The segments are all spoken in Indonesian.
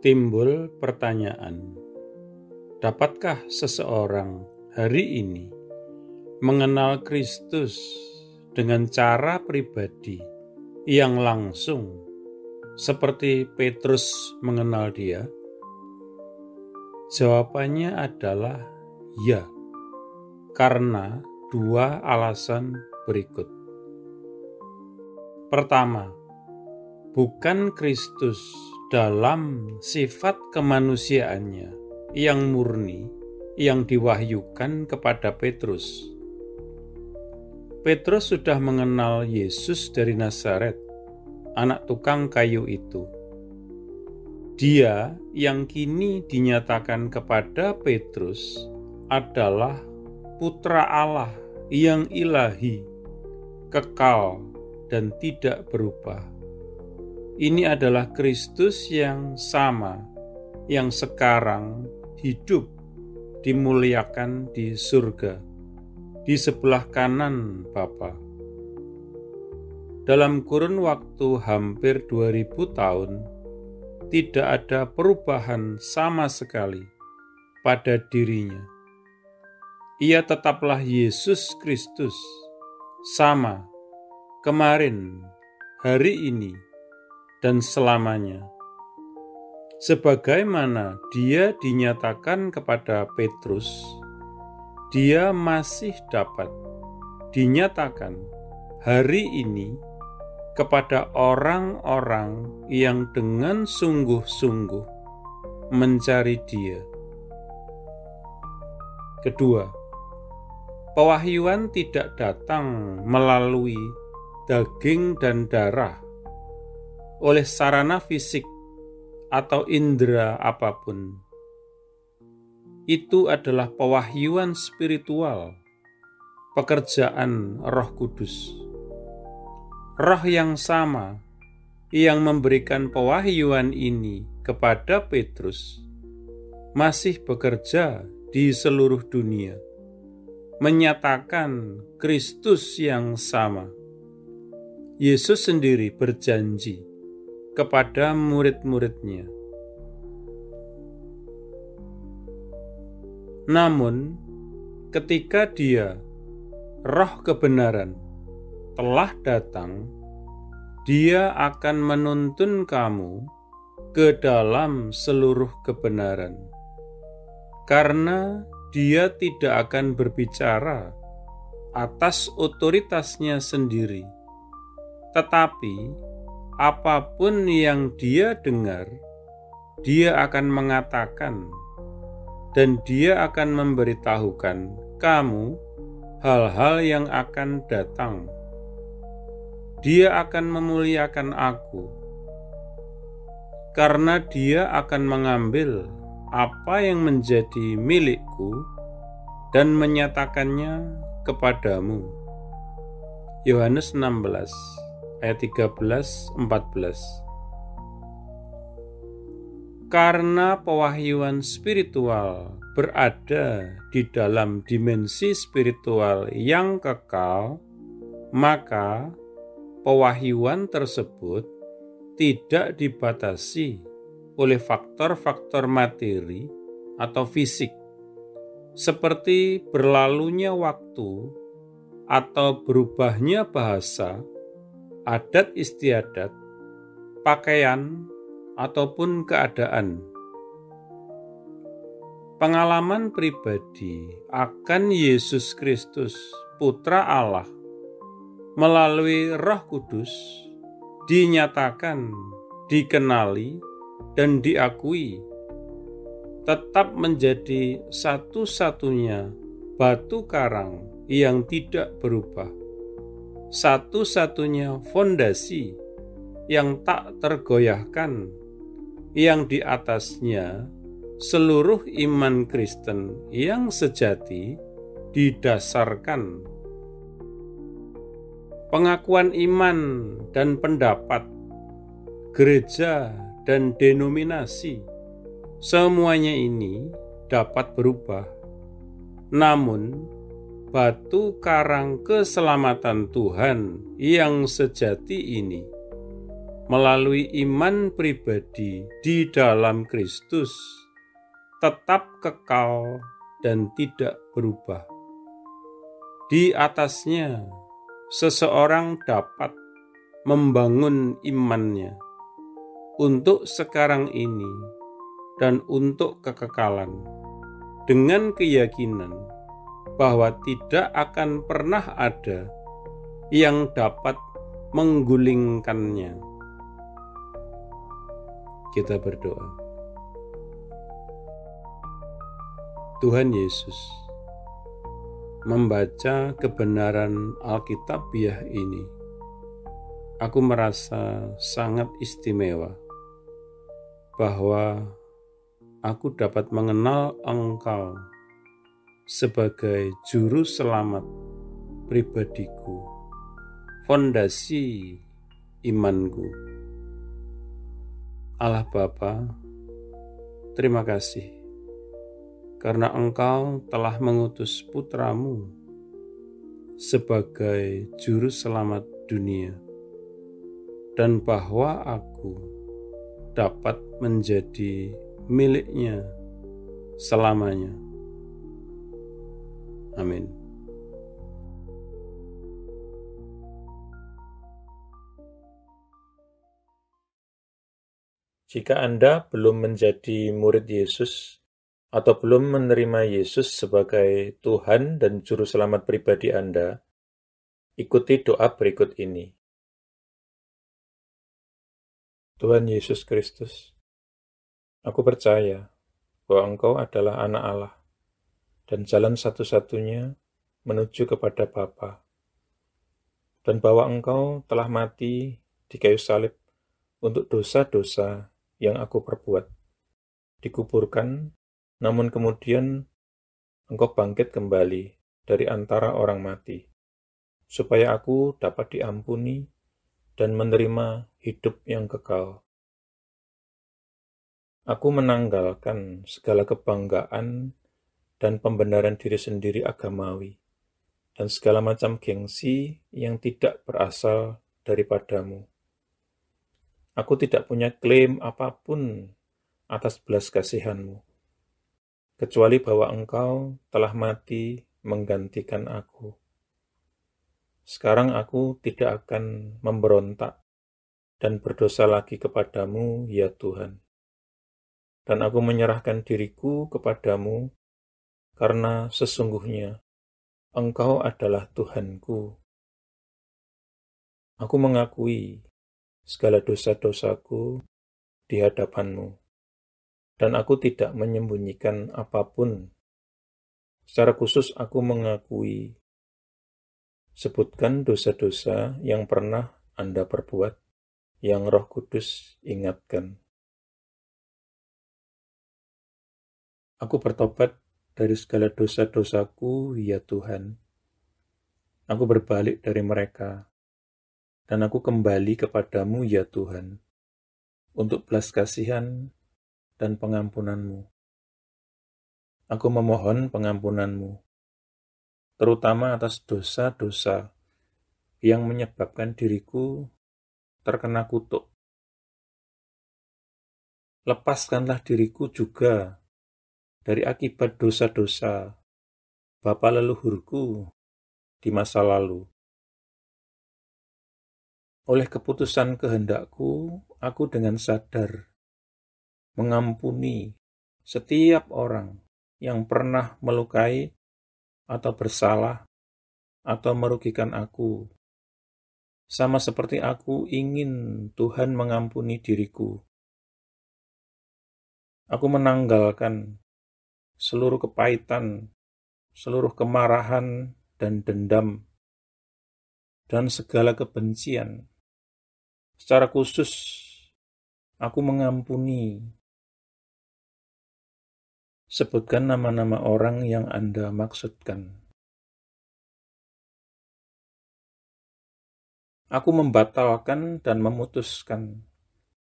Timbul pertanyaan, dapatkah seseorang hari ini mengenal Kristus dengan cara pribadi yang langsung seperti Petrus mengenal Dia? Jawabannya adalah ya, karena dua alasan berikut. Pertama, bukan Kristus dalam sifat kemanusiaannya yang murni yang diwahyukan kepada Petrus. Petrus sudah mengenal Yesus dari Nazaret, anak tukang kayu itu. Dia yang kini dinyatakan kepada Petrus adalah Putra Allah yang ilahi, kekal dan tidak berubah. Ini adalah Kristus yang sama, yang sekarang hidup dimuliakan di surga, di sebelah kanan Bapa. Dalam kurun waktu hampir 2000 tahun, tidak ada perubahan sama sekali pada dirinya. Ia tetaplah Yesus Kristus, sama kemarin, hari ini, dan selamanya. Sebagaimana Dia dinyatakan kepada Petrus, Dia masih dapat dinyatakan hari ini kepada orang-orang yang dengan sungguh-sungguh mencari Dia. Kedua, pewahyuan tidak datang melalui daging dan darah, oleh sarana fisik atau indera apapun. Itu adalah pewahyuan spiritual, pekerjaan Roh Kudus. Roh yang sama yang memberikan pewahyuan ini kepada Petrus masih bekerja di seluruh dunia, menyatakan Kristus yang sama. Yesus sendiri berjanji kepada murid-muridnya. Namun, ketika Dia, Roh kebenaran, telah datang, Dia akan menuntun kamu ke dalam seluruh kebenaran. Karena Dia tidak akan berbicara atas otoritasnya sendiri, tetapi apapun yang Dia dengar, Dia akan mengatakan, dan Dia akan memberitahukan kamu hal-hal yang akan datang. Dia akan memuliakan Aku, karena Dia akan mengambil apa yang menjadi milikku dan menyatakannya kepadamu. Yohanes 16 ayat 13-14. Karena pewahyuan spiritual berada di dalam dimensi spiritual yang kekal, maka pewahyuan tersebut tidak dibatasi oleh faktor-faktor materi atau fisik, seperti berlalunya waktu atau berubahnya bahasa, adat istiadat, pakaian, ataupun keadaan. Pengalaman pribadi akan Yesus Kristus, Putra Allah, melalui Roh Kudus, dinyatakan, dikenali, dan diakui, tetap menjadi satu-satunya batu karang yang tidak berubah, satu-satunya fondasi yang tak tergoyahkan, yang di atasnya seluruh iman Kristen yang sejati didasarkan. Pengakuan iman dan pendapat, gereja dan denominasi, semuanya ini dapat berubah. Namun, batu karang keselamatan Tuhan yang sejati ini melalui iman pribadi di dalam Kristus tetap kekal dan tidak berubah. Di atasnya, seseorang dapat membangun imannya untuk sekarang ini dan untuk kekekalan, dengan keyakinan bahwa tidak akan pernah ada yang dapat menggulingkannya. Kita berdoa. Tuhan Yesus, membaca kebenaran Alkitabiah ini, aku merasa sangat istimewa bahwa aku dapat mengenal Engkau sebagai juru selamat pribadiku, fondasi imanku. Allah Bapa, terima kasih karena Engkau telah mengutus Putramu sebagai juru selamat dunia, dan bahwa aku dapat menjadi miliknya selamanya. Amin. Jika Anda belum menjadi murid Yesus atau belum menerima Yesus sebagai Tuhan dan Juru Selamat pribadi Anda, ikuti doa berikut ini. Tuhan Yesus Kristus, aku percaya bahwa Engkau adalah Anak Allah dan jalan satu-satunya menuju kepada Bapa, dan bahwa Engkau telah mati di kayu salib untuk dosa-dosa yang aku perbuat, dikuburkan, namun kemudian Engkau bangkit kembali dari antara orang mati, supaya aku dapat diampuni dan menerima hidup yang kekal. Aku menanggalkan segala kebanggaan dan pembenaran diri sendiri agamawi, dan segala macam gengsi yang tidak berasal daripadamu. Aku tidak punya klaim apapun atas belas kasihan-Mu, kecuali bahwa Engkau telah mati menggantikan aku. Sekarang aku tidak akan memberontak dan berdosa lagi kepadamu, ya Tuhan. Dan aku menyerahkan diriku kepadamu, karena sesungguhnya Engkau adalah Tuhanku. Aku mengakui segala dosa-dosaku di hadapan-Mu, dan aku tidak menyembunyikan apapun. Secara khusus aku mengakui, sebutkan dosa-dosa yang pernah Anda perbuat, yang Roh Kudus ingatkan. Aku bertobat dari segala dosa-dosaku, ya Tuhan. Aku berbalik dari mereka, dan aku kembali kepadamu, ya Tuhan, untuk belas kasihan dan pengampunan-Mu. Aku memohon pengampunan-Mu, terutama atas dosa-dosa yang menyebabkan diriku terkena kutuk. Lepaskanlah diriku juga dari akibat dosa-dosa bapa leluhurku di masa lalu. Oleh keputusan kehendakku, aku dengan sadar mengampuni setiap orang yang pernah melukai atau bersalah atau merugikan aku, sama seperti aku ingin Tuhan mengampuni diriku. Aku menanggalkan seluruh kepahitan, seluruh kemarahan dan dendam, dan segala kebencian. Secara khusus, aku mengampuni. Sebutkan nama-nama orang yang Anda maksudkan. Aku membatalkan dan memutuskan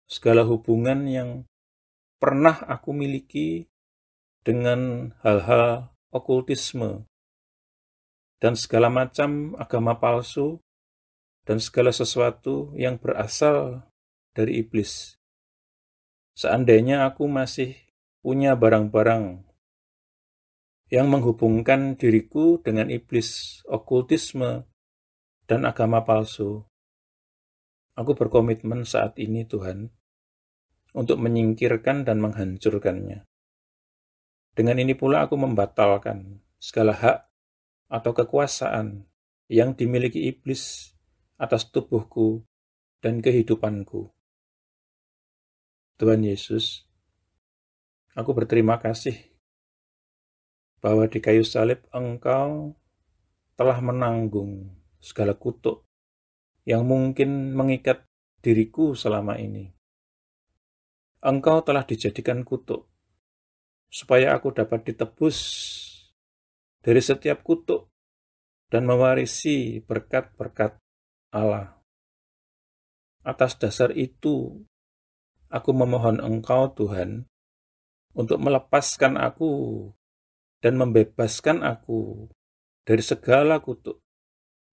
segala hubungan yang pernah aku miliki dengan hal-hal okultisme dan segala macam agama palsu dan segala sesuatu yang berasal dari iblis. Seandainya aku masih punya barang-barang yang menghubungkan diriku dengan iblis, okultisme, dan agama palsu, aku berkomitmen saat ini, Tuhan, untuk menyingkirkan dan menghancurkannya. Dengan ini pula aku membatalkan segala hak atau kekuasaan yang dimiliki iblis atas tubuhku dan kehidupanku. Tuhan Yesus, aku berterima kasih bahwa di kayu salib Engkau telah menanggung segala kutuk yang mungkin mengikat diriku selama ini. Engkau telah dijadikan kutuk, supaya aku dapat ditebus dari setiap kutuk dan mewarisi berkat-berkat Allah. Atas dasar itu, aku memohon Engkau, Tuhan, untuk melepaskan aku dan membebaskan aku dari segala kutuk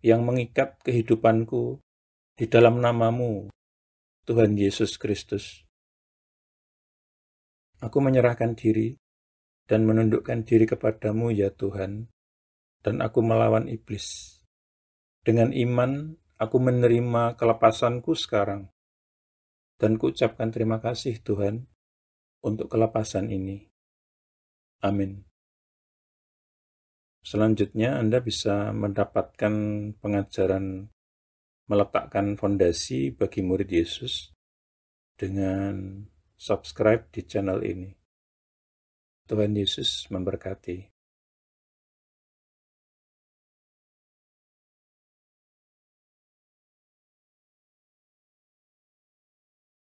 yang mengikat kehidupanku di dalam nama-Mu, Tuhan Yesus Kristus. Aku menyerahkan diri dan menundukkan diri kepadamu, ya Tuhan, dan aku melawan iblis. Dengan iman, aku menerima kelepasanku sekarang, dan kuucapkan terima kasih, Tuhan, untuk kelepasan ini. Amin. Selanjutnya, Anda bisa mendapatkan pengajaran meletakkan fondasi bagi murid Yesus dengan subscribe di channel ini. Tuhan Yesus memberkati.